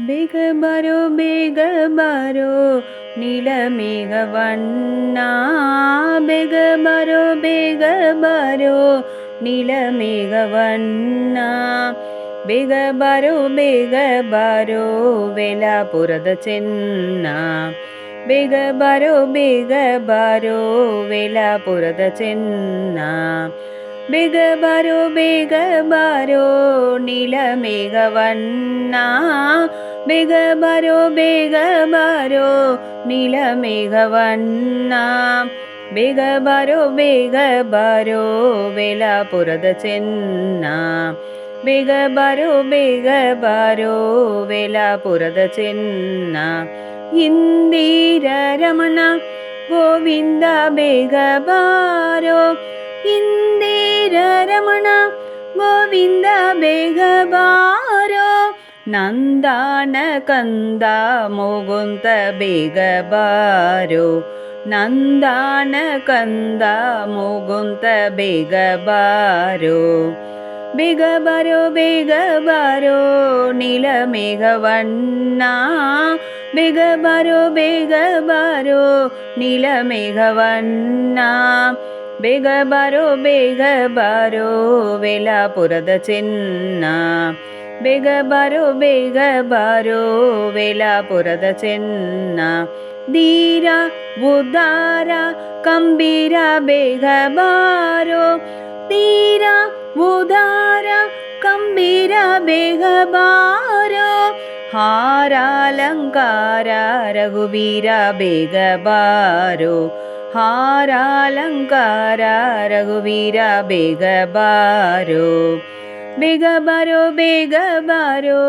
ಬೇಗ ಬಾರೋ ನೀಲಮೇಘವಣ್ಣ, ಬೇಗ ಬಾರೋ ನೀಲಮೇಘವಣ್ಣ, ಬೇಗ ಬಾರೋ ವೇಲಾಪುರದ ಚೆನ್ನ, ಬೇಗ ಬಾರೋ ವೇಲಾಪುರದ ಚೆನ್ನ, ಬೇಗ ಬಾರೋ ನೀಲಮೇಘವಣ್ಣ, ಬೇಗ ಬಾರೋ ನೀಲಮೇಘವಣ್ಣ, ಬೇಗ ಬಾರೋ ವೇಲಾಪುರದ ಚೆನ್ನ, ಬೇಗ ಬಾರೋ ವೇಲಾಪುರದ ಚೆನ್ನ. ಇಂದಿರ ರಮಣ ಗೋವಿಂದ ಬೇಗ ಬಾರೋ, ಇಂದಿರ ರಮಣ ಗೋವಿಂದ ಬೇಗ ಬಾರೋ, ನಂದಾನ ಕಂದ ಮುಗುಂತ ಬೇಗ ಬಾರೋ, ನಂದಾನ ಕಂದ ಮುಗುಂತ ಬೇಗ ಬಾರೋ, ಬೇಗ ಬಾರೋ ನೀಲಮೇಘವಣ್ಣ, ಬೇಗ ಬಾರೋ ನೀಲಮೇಘವಣ್ಣ, ಬೇಗ ಬಾರೋ ವೇಲಾಪುರದ ಚೆನ್ನ, ಬೇಗ ಬಾರೋ ವೇಲಾಪುರದ ಚೆನ್ನ. ಧೀರ ಉದಾರ ಕಂಬೀರ ಬೇಗ ಬಾರೋ, ಧೀರ ಉದಾರ ಕಂಬೀರ ಬೇಗ ಬಾರೋ, ಹಾರಾಲಂಕಾರ ರಘುವೀರ ಬೇಗ ಬಾರೋ, ಹಾರಾಲಂಕಾರ ರಘುವೀರ ಬೇಗ ಬಾರೋ, ಬೇಗ ಬಾರೋ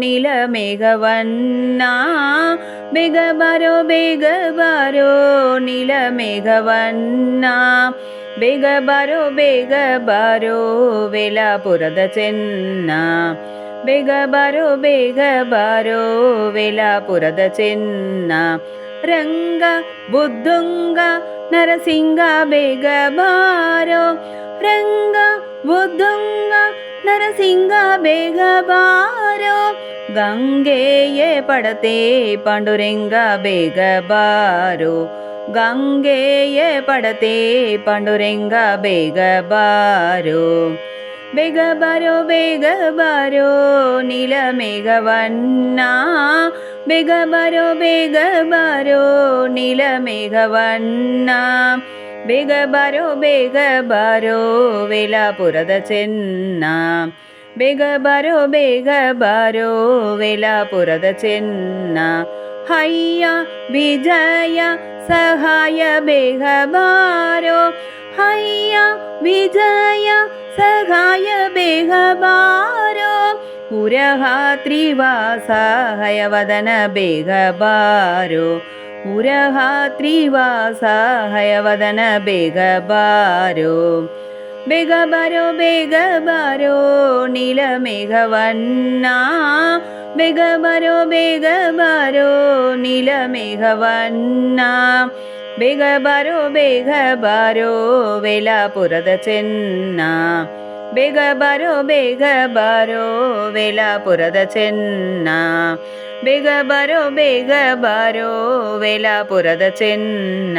ನೀಲಮೇಘವಣ್ಣ, ಬೇಗ ಬಾರೋ ನೀಲಮೇಘವಣ್ಣ, ಬೇಗ ಬಾರೋ ವೇಲಾಪುರದ ಚೆನ್ನ, ಬೇಗ ಬಾರೋ ವೇಲಾಪುರದ ಚೆನ್ನ. ರಂಗ ಬುದ್ಧುಂಗ ನರಸಿಂಗ ಬೇಗ ಬಾರೋ, ರಂಗ ಬುದ್ಧುಂಗ ನರಸಿಂಗ ಬೇಗ ಬಾರೋ, ಗಂಗೆಯೇ ಪಡತೆ ಪಾಂಡುರಂಗ ಬೇಗ ಬಾರೋ, ಗಂಗೆಯೇ ಪಡತೆ ಪಾಂಡುರಂಗ ಬೇಗ ಬಾರೋ, ಬೇಗ ಬಾರೋ ನೀಲಮೇಘವಣ್ಣ, ಬೇಗ ಬಾರೋ ನೀಲಮೇಘವಣ್ಣ, ಬೇಗ ಬಾರೋ ವೇಲಾಪುರದ ಚೆನ್ನ, ಬೇಗ ಬಾರೋ ವೇಲಾಪುರದ ಚೆನ್ನ. ಹಯ್ಯ ವಿಜಯ ಸಹಾಯ ಬೇಗ ಬಾರೋ, ಹಯ್ಯ ವಿಜಯ ಸಹಾಯ ಬೇಗ ಬಾರೋ, ಉರಹ ತ್ರಿವಾಸ ಹಯವದನ ಬೇಗ ಬಾರೋ, ಉರಹ ತ್ರಿವಾಸ ಹಯವದನ ಬೇಗ ಬಾರೋ, ಬೇಗ ಬಾರೋ ನೀಲಮೇಘವಣ್ಣ, ಬೇಗ ಬಾರೋ ನೀಲಮೇಘವಣ್ಣ, ಬೇಗ ಬಾರೋ ವೇಲಾಪುರದ ಚೆನ್ನ, ಬೇಗ ಬಾರೋ ವೇಲಾಪುರದ ಚೆನ್ನ, ಬೇಗ ಬಾರೋ ವೇಲಾಪುರದ ಚೆನ್ನ.